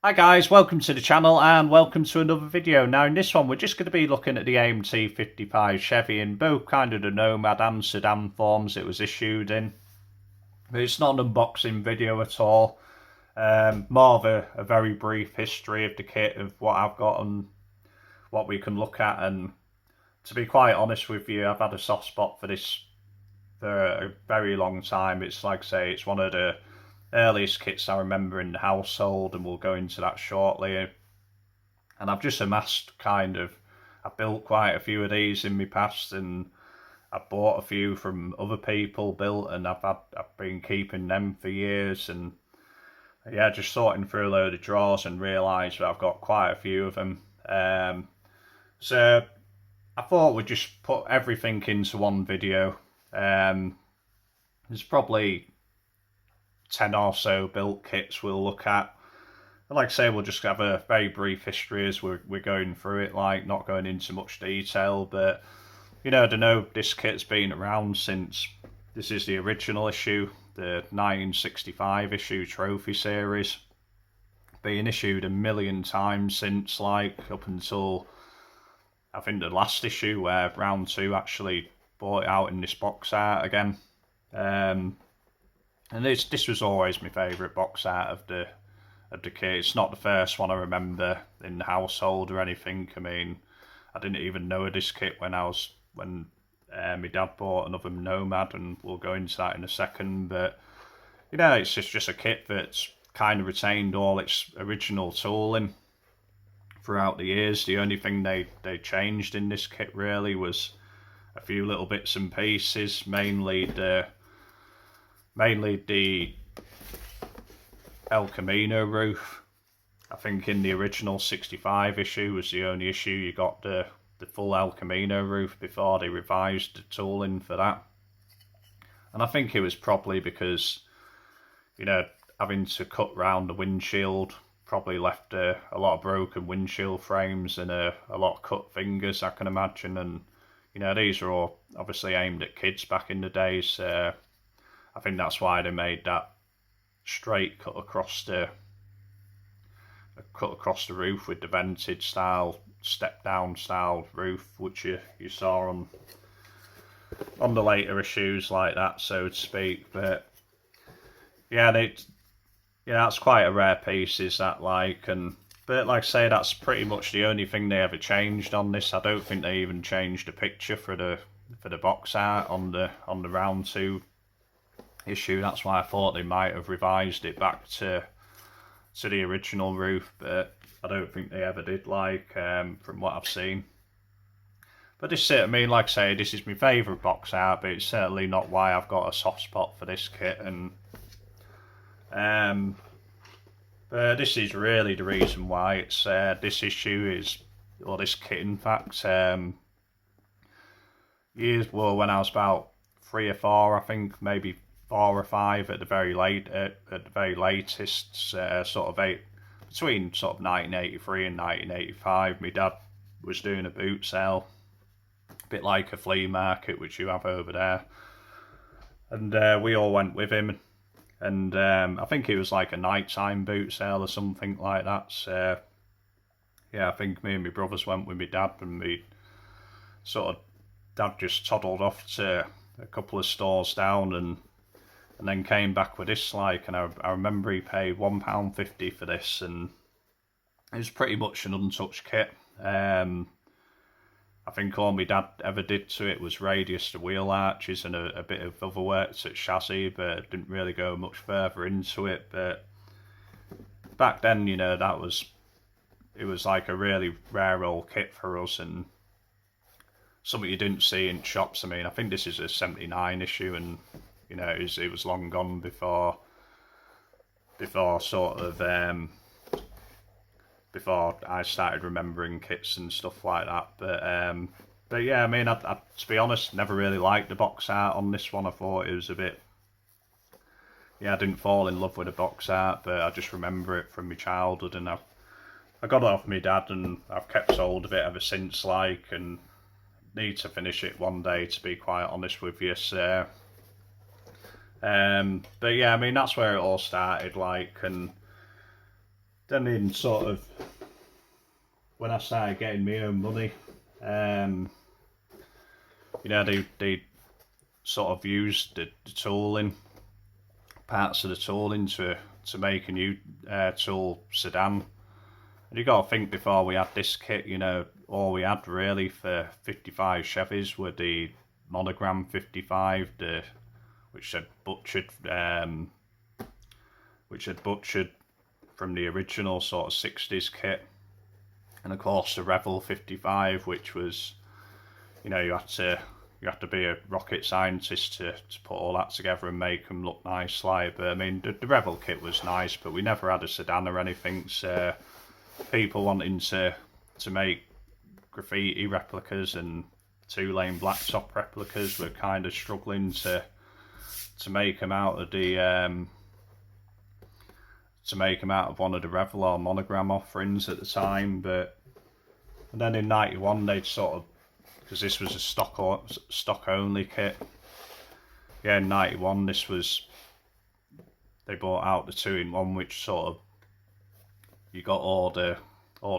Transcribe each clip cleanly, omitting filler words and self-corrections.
Hi guys, welcome to the channel and welcome to another video. Now in this one we're just going to be looking at the AMT 55 Chevy in both kind of the Nomad and Sedan forms it was issued in. But it's not an unboxing video at all. More of a very brief history of the kit, of what I've got and what we can look at. And to be quite honest with you, I've had a soft spot for this for a very long time. It's like I say, it's one of the earliest kits I remember in the household, and we'll go into that shortly. And I've just amassed I built quite a few of these in my past, and I bought a few from other people built, and I've been keeping them for years. And yeah, just sorting through a load of drawers and realised that I've got quite a few of them. So I thought we'd just put everything into one video. There's probably 10 or so built kits we'll look at. And like I say, we'll just have a very brief history as we're going through it, like not going into much detail. But you know, I don't know, this kit's been around since, this is the original issue, the 1965 issue Trophy Series. Being issued a million times since, like up until I think the last issue where round 2 actually bought it out in this box art again. And this was always my favourite box art of the kit. It's not the first one I remember in the household or anything. I mean, I didn't even know of this kit when my dad bought another Nomad, and we'll go into that in a second. But you know, it's just a kit that's kind of retained all its original tooling throughout the years. The only thing they changed in this kit really was a few little bits and pieces, mainly the El Camino roof. I think in the original 65 issue was the only issue you got the full El Camino roof before they revised the tooling for that. And I think it was probably because, you know, having to cut round the windshield probably left a lot of broken windshield frames and a lot of cut fingers, I can imagine. And you know, these are all obviously aimed at kids back in the days. I think that's why they made that straight cut across the roof with the vented style, step down style roof, which you saw on the later issues like that, so to speak. But yeah, that's quite a rare piece, is that, like. But like I say, that's pretty much the only thing they ever changed on this. I don't think they even changed the picture for the box art on the round 2 issue. That's why I thought they might have revised it back to the original roof, but I don't think they ever did, like, from what I've seen. But this, I mean, like I say, this is my favourite box art, but it's certainly not why I've got a soft spot for this kit. And but this is really the reason why it's this issue is, or this kit in fact, years, well, when I was about 3 or 4, I think, maybe 4 or 5 at the very latest, sort of between sort of 1983 and 1985, my dad was doing a boot sale, a bit like a flea market which you have over there, and we all went with him. And I think it was like a nighttime boot sale or something like that. So yeah, I think me and my brothers went with my dad, and dad just toddled off to a couple of stores down, and then came back with this, like. And I remember he paid £1.50 for this, and it was pretty much an untouched kit. I think all my dad ever did to it was radius to wheel arches and a bit of other work to chassis, but didn't really go much further into it. But back then, you know, it was like a really rare old kit for us, and something you didn't see in shops. I mean, I think this is a 79 issue, and you know, it was long gone before sort of before I started remembering kits and stuff like that. But yeah, I mean, I to be honest, never really liked the box art on this one. I thought it was a bit, yeah, I didn't fall in love with the box art, but I just remember it from my childhood, and I got it off my dad, and I've kept hold of it ever since, like, and need to finish it one day, to be quite honest with you. So but yeah, I mean, that's where it all started, like. And then in sort of when I started getting my own money, you know, they sort of used the tooling, parts of the tooling to make a new tool sedan. And you got to think, before we had this kit, you know, all we had really for 55 Chevys were the monogram 55, which had butchered from the original sort of 60s kit, and of course the Revel 55, which was, you know, you had to be a rocket scientist to put all that together and make them look nice. Like, but I mean, the Revel kit was nice, but we never had a sedan or anything. So people wanting to make graffiti replicas and 2-lane blacktop replicas were kind of struggling to make them out of the one of the Revel or monogram offerings at the time. But and then in '91 they'd sort of, because this was a stock only kit. Yeah, in '91 they brought out the 2-in-1, which sort of, you got all the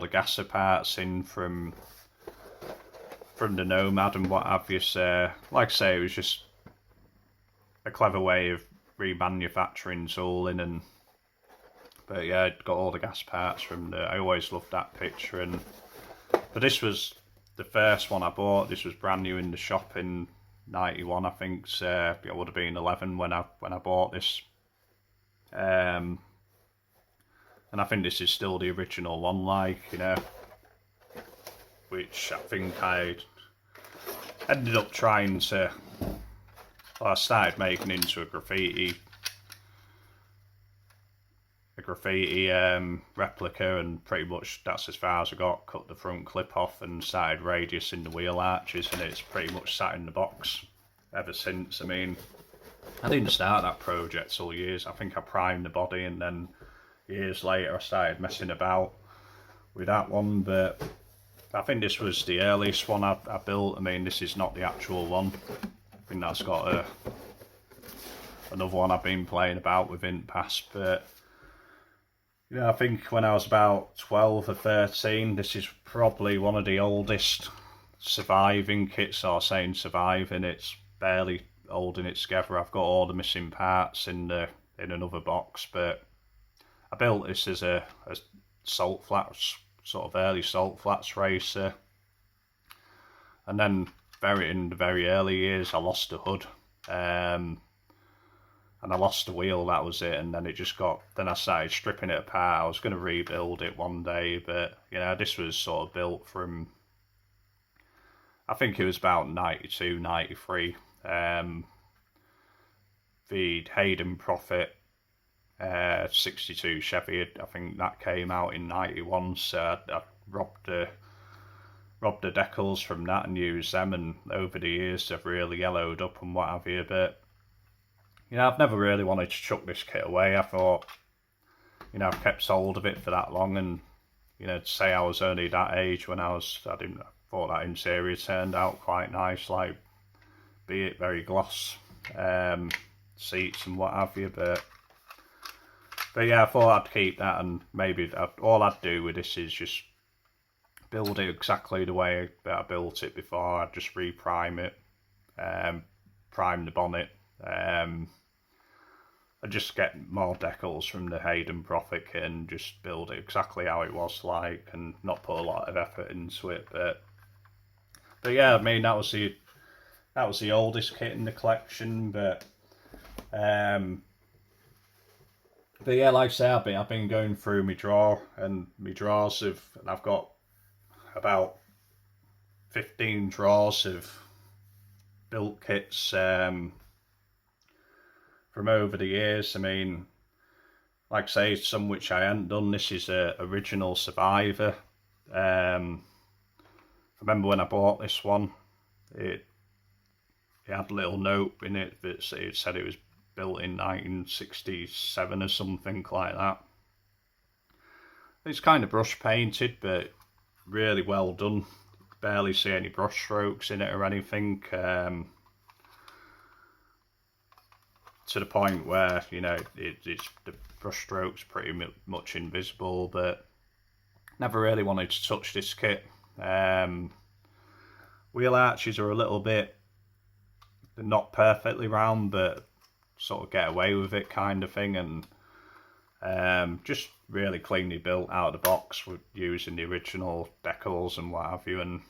gasser parts in from the Nomad and what have you. So, like I say, it was just a clever way of remanufacturing tooling. But yeah, it got all the gas parts from I always loved that picture. But this was the first one I bought. This was brand new in the shop in '91, I think. So it would have been 11 when I bought this. And I think this is still the original one, like, you know, which I think I ended up trying to, well, I started making into a graffiti replica, and pretty much that's as far as I got. Cut the front clip off and started radiusing the wheel arches, and it's pretty much sat in the box ever since. I mean, I didn't start that project till years. I think I primed the body, and then years later I started messing about with that one. But I think this was the earliest one I built. I mean, this is not the actual one. I think that's got another one I've been playing about with in the past. But you know, I think when I was about 12 or 13, this is probably one of the oldest surviving kits, or saying surviving, it's barely holding it together. I've got all the missing parts in another box, but I built this as a salt flats, sort of early salt flats racer. And then in the very early years, I lost the hood. And I lost the wheel, that was it. And then then I started stripping it apart. I was going to rebuild it one day, but, you know, this was sort of built from, I think it was about 92, 93. The Hayden Profit 62 Chevy, I think that came out in '91, so I robbed the decals from that and used them, and over the years they've really yellowed up and what have you. But you know, I've never really wanted to chuck this kit away. I thought, you know, I've kept hold of it for that long, and you know, to say I was only that age when I thought that interior turned out quite nice, like, be it very gloss seats and what have you. But yeah, I thought I'd keep that, and maybe all I'd do with this is just build it exactly the way that I built it before. I'd just reprime it, prime the bonnet, I'd just get more decals from the Hayden Profit kit and just build it exactly how it was like, and not put a lot of effort into it. But yeah, I mean, that was the oldest kit in the collection. But yeah, like I say, I've been going through my drawer, and my drawers I've got about 15 drawers of built kits from over the years. I mean, like I say, some which I hadn't done. This is a original Survivor. I remember when I bought this one, it had a little note in it that it said it was built in 1967 or something like that. It's kind of brush painted, but really well done. Barely see any brush strokes in it or anything. To the point where, you know, it's brush strokes pretty much invisible, but never really wanted to touch this kit. Wheel arches are a little bit, they're not perfectly round, but sort of get away with it kind of thing, and just really cleanly built out of the box with using the original decals and what have you, and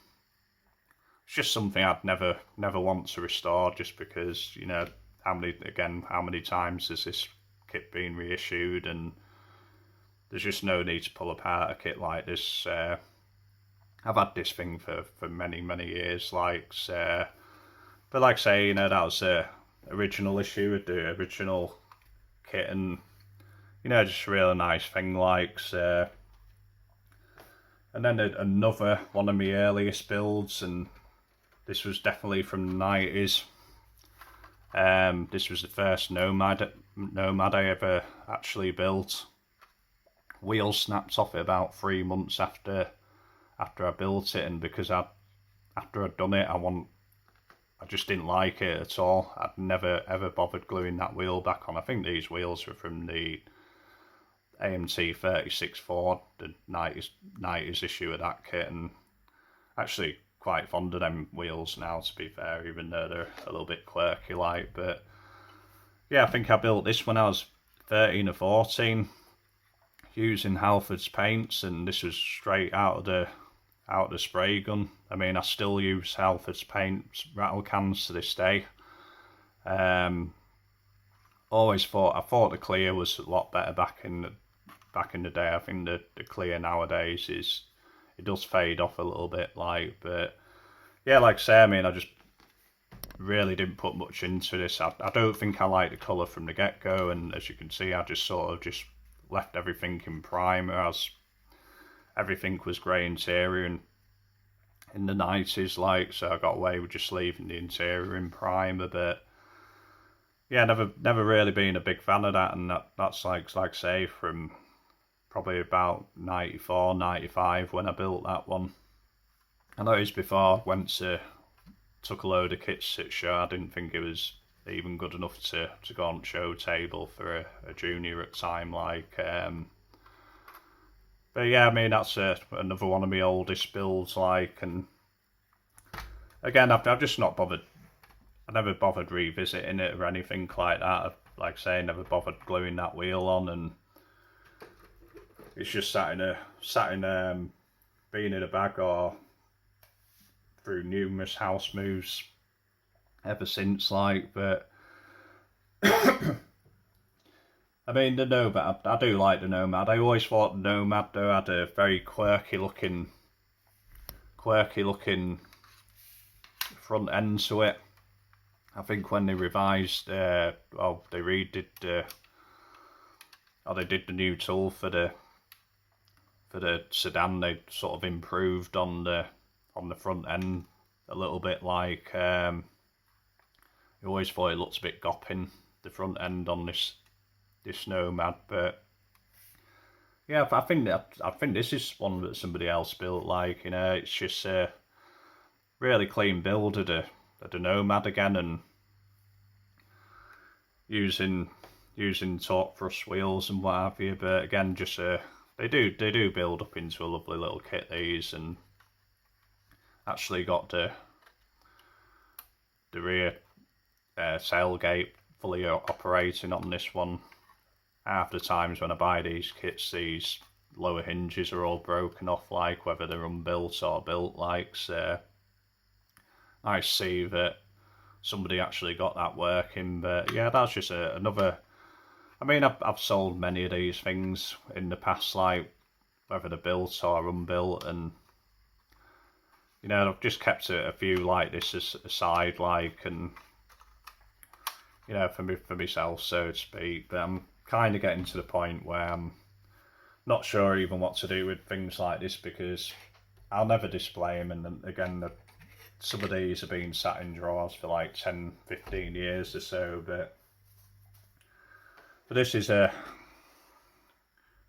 it's just something I'd never want to restore, just because, you know, how many times has this kit been reissued, and there's just no need to pull apart a kit like this. I've had this thing for many years, but like I say, you know, that was the original issue with the original kit, and you know, just a really nice thing, and then another one of my earliest builds, and this was definitely from the 90s. This was the first Nomad I ever actually built. Wheels snapped off it about 3 months after I built it, and because after I'd done it, I just didn't like it at all. I'd never ever bothered gluing that wheel back on. I think these wheels were from the AMT 36 Ford, the 90s issue of that kit, and actually quite fond of them wheels now, to be fair, even though they're a little bit quirky like. But yeah, I think I built this when I was 13 or 14 using Halford's paints, and this was straight out of the spray gun. I mean, I still use Halford's paint rattle cans to this day. Always thought the clear was a lot better back in the day. I think the clear nowadays it does fade off a little bit, but yeah, like I say, I mean, I just really didn't put much into this. I don't think I like the colour from the get-go, and as you can see, I just sort of just left everything in primer, as everything was grey interior and in the 90s, so I got away with just leaving the interior in primer. But yeah, never really been a big fan of that, and that's like I say, from probably about 94, 95 when I built that one. I noticed before I took a load of kits at show, I didn't think it was even good enough to go on show table for a junior at time, but yeah, I mean, that's another one of my oldest builds, and again, I've just not bothered. I never bothered revisiting it or anything like that. Like I say, never bothered gluing that wheel on, and it's just sat in being in a bag or through numerous house moves ever since, but I mean, the Nomad, I do like the Nomad. I always thought the Nomad, though, had a very quirky looking front end to it. I think when they revised, they did the new tool for the Sedan, they sort of improved on the front end a little bit. I always thought it looked a bit gopping, the front end on this Nomad, but yeah, I think this is one that somebody else built. It's just a really clean build of the Nomad again, and using torque thrust wheels and what have you. But again, just they do build up into a lovely little kit, these, and actually got the rear tailgate fully operating on this one. Half the times when I buy these kits, these lower hinges are all broken off, whether they're unbuilt or built, so I see that somebody actually got that working. But yeah, that's just another. I mean, I've sold many of these things in the past, whether they're built or unbuilt, and you know, I've just kept a few like this aside, and you know, for myself, so to speak. But I'm kind of getting to the point where I'm not sure even what to do with things like this, because I'll never display them, and then again, some of these have been sat in drawers for 10, 15 years or so, but this is but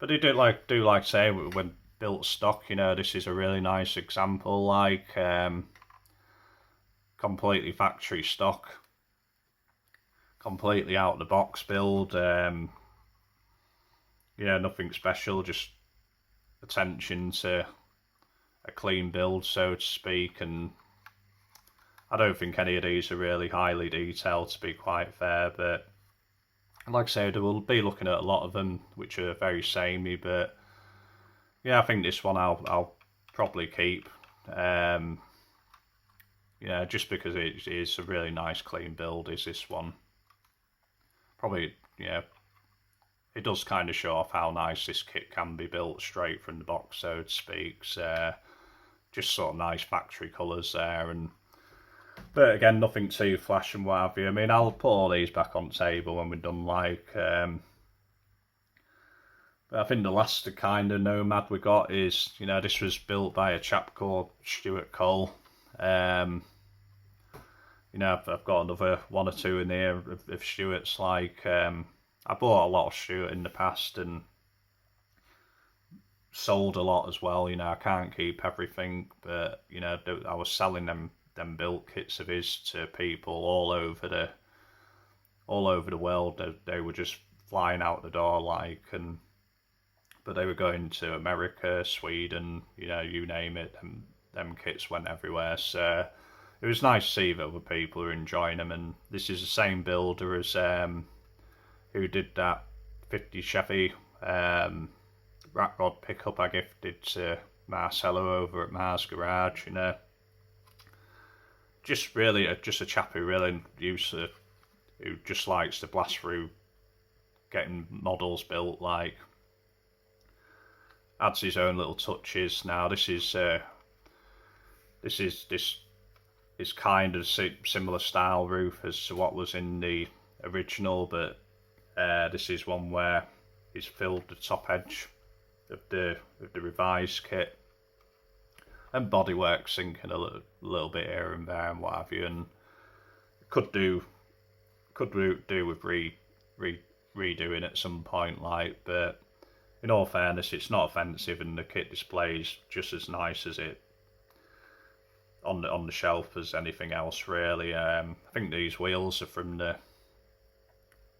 they do say, when built stock, you know, this is a really nice example, completely factory stock, completely out of the box build. yeah, nothing special, just attention to a clean build, so to speak, and I don't think any of these are really highly detailed, to be quite fair, but like I said, we'll be looking at a lot of them which are very samey, but yeah, I think this one I'll probably keep. Yeah, just because it is a really nice clean build is this one. Probably, yeah, it does kind of show off how nice this kit can be built straight from the box, so to speak. So, just sort of nice factory colours there, but again, nothing too flash and what have you. I mean, I'll put all these back on table when we're done, like, but I think the last kind of Nomad we got is, you know, this was built by a chap called Stuart Cole. You know, I've got another one or two in here of Stuart's, like, I bought a lot of Stuart in the past and sold a lot as well. You know, I can't keep everything, but, you know, I was selling them build kits of his to people all over the world. They were just flying out the door, like, but they were going to America, Sweden, you know, you name it, and them kits went everywhere. So it was nice to see that other people are enjoying them, and this is the same builder as who did that 50 Chevy rat rod pickup I gifted to Marcello over at Mars Garage. You know, just really just a chap who really who just likes to blast through getting models built, like, adds his own little touches. Now this is kind of similar style roof as to what was in the original, but this is one where he's filled the top edge of the revised kit, and bodywork sinking a little bit here and there and what have you, and could do with redoing at some point, like, but in all fairness, it's not offensive, and the kit displays just as nice as it on the shelf as anything else, really. I think these wheels are from the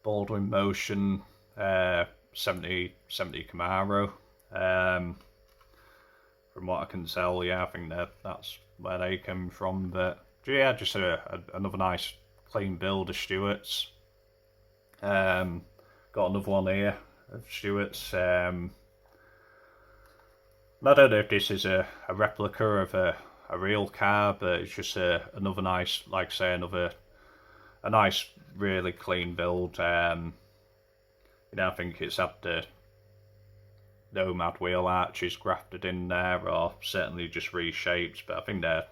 Baldwin Motion 70 Camaro. From what I can tell, yeah, I think that's where they come from. But yeah, just another nice clean build of Stewart's. Got another one here of Stewart's. I don't know if this is a replica of a real car, but it's just another nice, like I say, a nice, really clean build. You know, I think it's had the Nomad wheel arches grafted in there, or certainly just reshaped. But I think they're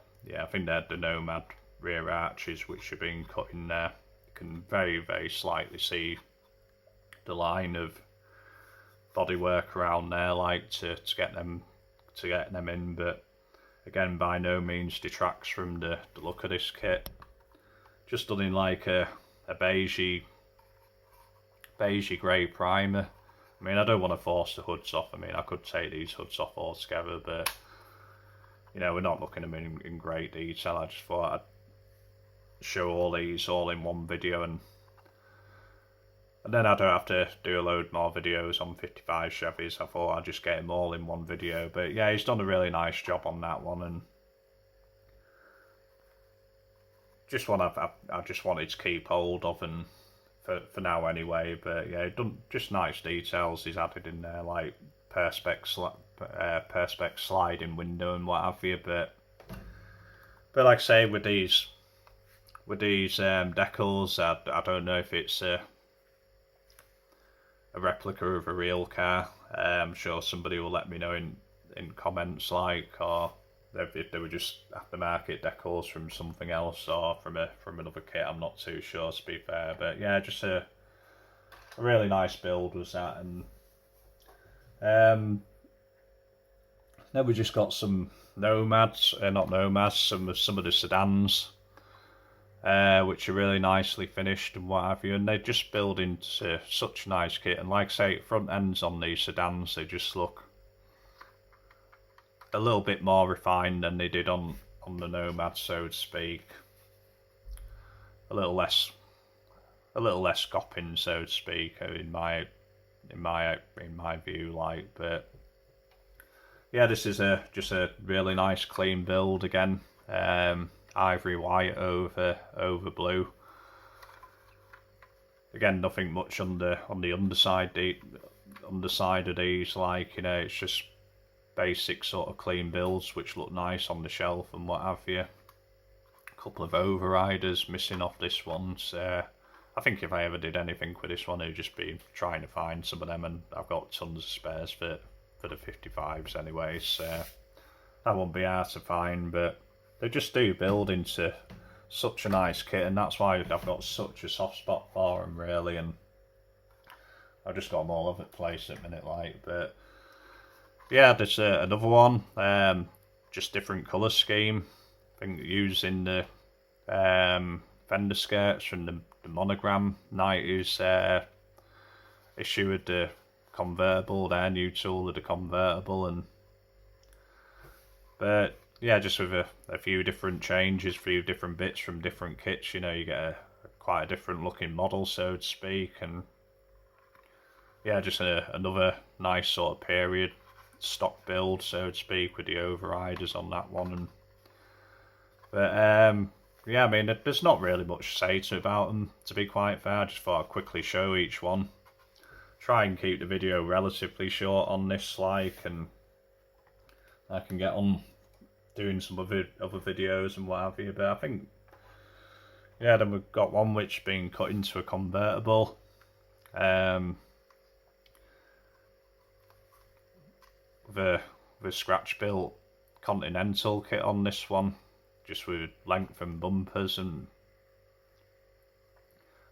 the Nomad rear arches which have been cut in there. You can very, very slightly see the line of bodywork around there, like to get them in, but again, by no means detracts from the look of this kit. Just done in like a beigey grey primer. I mean, I don't want to force the hoods off. I mean, I could take these hoods off altogether, but, you know, we're not looking at them in great detail. I just thought I'd show all these all in one video, and then I don't have to do a load more videos on 55 Chevys. I thought I'd just get them all in one video. But yeah, he's done a really nice job on that one, and just one I just wanted to keep hold of, and for now anyway. But yeah, done just nice details he's added in there, like perspex sliding window and what have you. But like I say, with these decals, I don't know if it's a replica of a real car. I'm sure somebody will let me know in comments, like, or if they were just aftermarket decals from something else or from another kit. I'm not too sure, to be fair. But yeah, just a really nice build was that. And then we just got some Nomads, not Nomads, some of the sedans, which are really nicely finished and what have you, and they just build into such nice kit. And like I say, front ends on these sedans, they just look a little bit more refined than they did on the Nomad, so to speak. A little less gopping, so to speak, in my in my view, like. But yeah, this is just a really nice clean build again. Ivory white over blue. Again, nothing much on the underside. Underside of these, like, you know, it's just basic sort of clean builds which look nice on the shelf and what have you. A couple of overriders missing off this one, so I think if I ever did anything with this one, it'd just be trying to find some of them, and I've got tons of spares for the 55s anyway, so that won't be hard to find. But they just do build into such a nice kit, and that's why I've got such a soft spot for them, really. And I've just got them all over the place at the minute, like. But yeah, there's another one, just different colour scheme. I think using the fender skirts from the Monogram 90s issue with the convertible, their new tool of the convertible. And but yeah, just with a few different changes, a few different bits from different kits, you know, you get quite a different looking model, so to speak. And yeah, just another nice sort of period stock build, so to speak, with the overriders on that one. And but yeah, I mean, there's not really much to say about them, to be quite fair. I just thought I'd quickly show each one. Try and keep the video relatively short on this, like, and I can get on doing some other videos and what have you. But I think, yeah, then we've got one which been cut into a convertible. With a scratch built Continental kit on this one, just with length and bumpers. And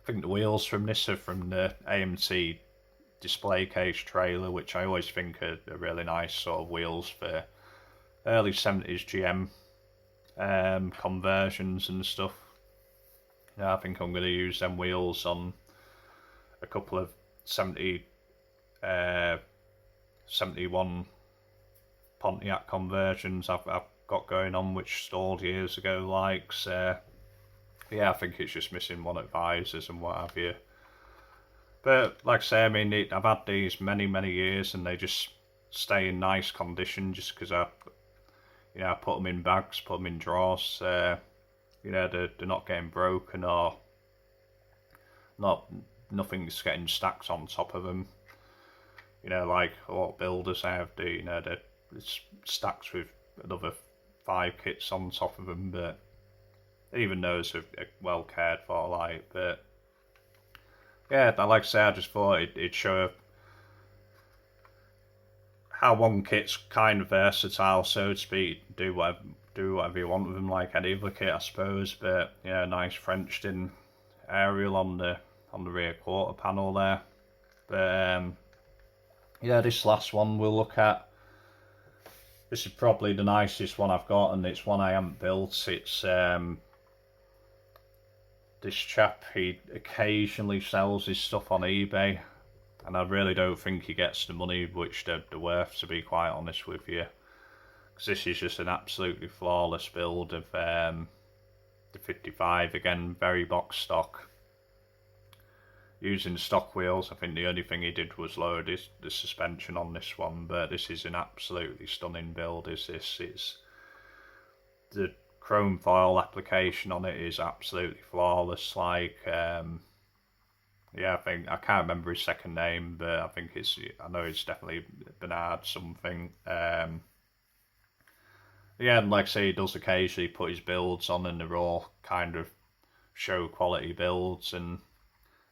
I think the wheels from this are from the AMT display case trailer, which I always think are really nice sort of wheels for early 70s GM conversions and stuff. Yeah, I think I'm going to use them wheels on a couple of 71 Pontiac conversions I've got going on, which stalled years ago, like. So yeah, I think it's just missing one of visors and what have you. But like I say, I mean, I've had these many years, and they just stay in nice condition just because I put them in bags, put them in drawers. You know, they're not getting broken, or nothing's getting stacked on top of them. You know, like what builders have do, you know, it's stacked with another 5 kits on top of them. But even those are well cared for, like. But yeah, like I say, I just thought it'd show how one kit's kind of versatile, so to speak. Do whatever you want with them, like any other kit, I suppose. But yeah, nice Frenched in aerial on the rear quarter panel there. But yeah, this last one we'll look at. This is probably the nicest one I've got, and it's one I haven't built. It's this chap, he occasionally sells his stuff on eBay, and I really don't think he gets the money which they're worth, to be quite honest with you. Because this is just an absolutely flawless build of the 55, again, very box stock. Using stock wheels. I think the only thing he did was lower the suspension on this one, but this is an absolutely stunning build. It's the chrome foil application on it is absolutely flawless. Like, yeah, I can't remember his second name, but I know it's definitely Bernard something. Yeah, and like I say, he does occasionally put his builds on, and they're all kind of show quality builds, and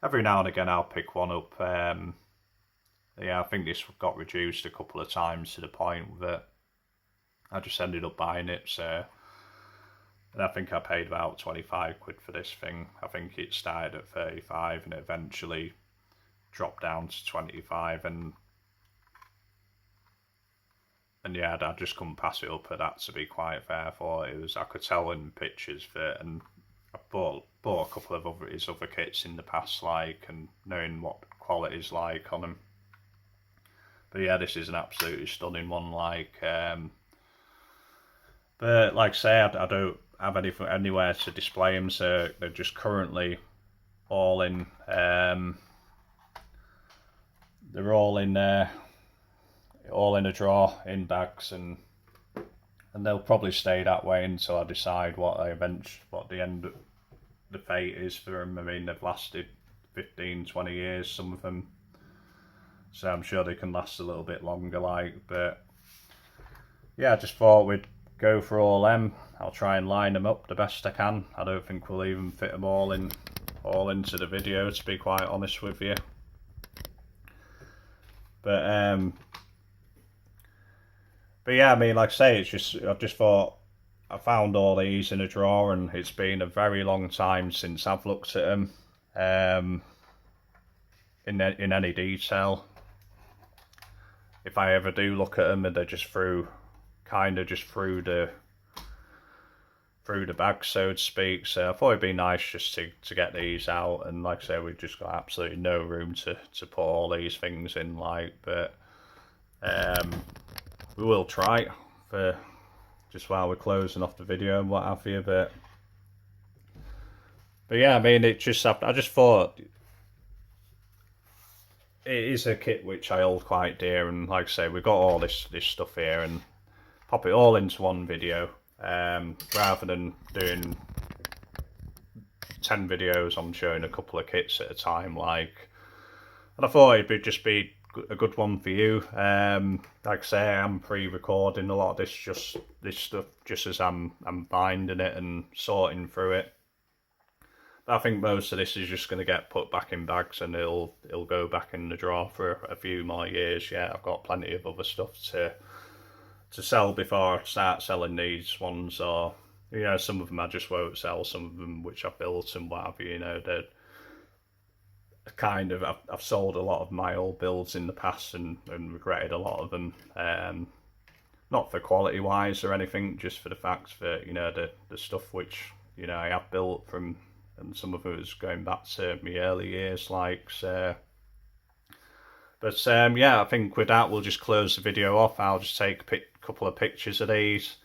every now and again I'll pick one up. Yeah, I think this got reduced a couple of times to the point that I just ended up buying it. So, and I think I paid about 25 quid for this thing. I think it started at 35 and it eventually dropped down to 25, and yeah, I just couldn't pass it up at that, to be quite fair for it. I could tell in pictures that, and I bought a couple of his other kits in the past, like, and knowing what quality's like on them. But yeah, this is an absolutely stunning one, like. But like I say, I don't have anything anywhere to display them, so they're just currently all in they're all in a drawer in bags, and they'll probably stay that way until I decide what the end of the fate is for them. I mean, they've lasted 15, 20 years, some of them, so I'm sure they can last a little bit longer, like. But yeah, I just thought we'd go for all them. I'll try and line them up the best I can. I don't think we'll even fit them all into the video, to be quite honest with you. But yeah, I mean, like I say, I just thought I found all these in a drawer, and it's been a very long time since I've looked at them in any detail. If I ever do look at them, they're just through the bag, so to speak. So I thought it'd be nice just to get these out, and like I say, we've just got absolutely no room to put all these things in, like. But we will try for just while we're closing off the video and what have you. But yeah, I mean, I just thought it is a kit which I hold quite dear, and like I say, we've got all this stuff here, and pop it all into one video, rather than doing 10 videos on showing a couple of kits at a time, like. And I thought it'd just be a good one for you. Like I say, I'm pre-recording a lot of this stuff just as I'm finding it and sorting through it. But I think most of this is just going to get put back in bags, and it'll go back in the drawer for a few more years. Yeah, I've got plenty of other stuff to sell before I start selling these ones, or some of them I just won't sell. Some of them which I've built and what have you, they're kind of, I've sold a lot of my old builds in the past and regretted a lot of them, not for quality wise or anything, just for the fact that the stuff which I have built from, and some of it was going back to my early years, like. So but yeah, I think with that we'll just close the video off. I'll just take a couple of pictures of these.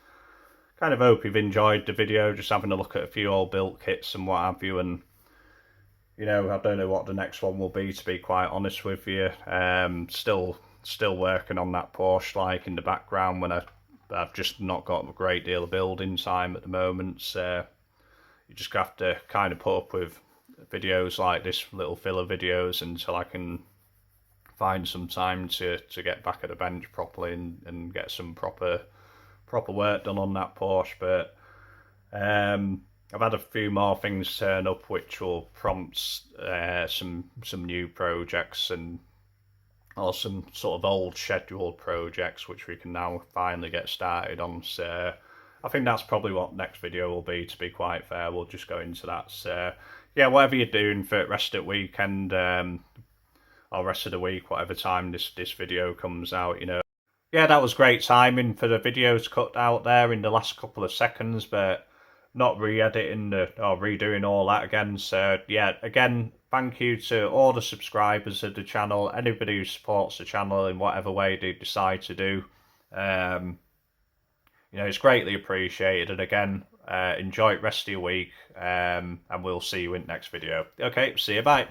Kind of hope you've enjoyed the video, just having a look at a few old built kits and what have you. And I don't know what the next one will be, to be quite honest with you. Still working on that Porsche, like, in the background, when I've just not got a great deal of building time at the moment. So you just have to kind of put up with videos like this, little filler videos, until I can find some time to get back at the bench properly and get some proper work done on that Porsche. But I've had a few more things turn up which will prompt some new projects, or some sort of old scheduled projects which we can now finally get started on. So I think that's probably what next video will be, to be quite fair. We'll just go into that. So yeah, whatever you're doing for the rest of the weekend, or rest of the week, whatever time this video comes out, Yeah, that was great timing for the videos cut out there in the last couple of seconds, but not re-editing or redoing all that again. So yeah, again, thank you to all the subscribers of the channel, anybody who supports the channel in whatever way they decide to do. It's greatly appreciated. And again, enjoy the rest of your week, and we'll see you in the next video. Okay, see you, bye.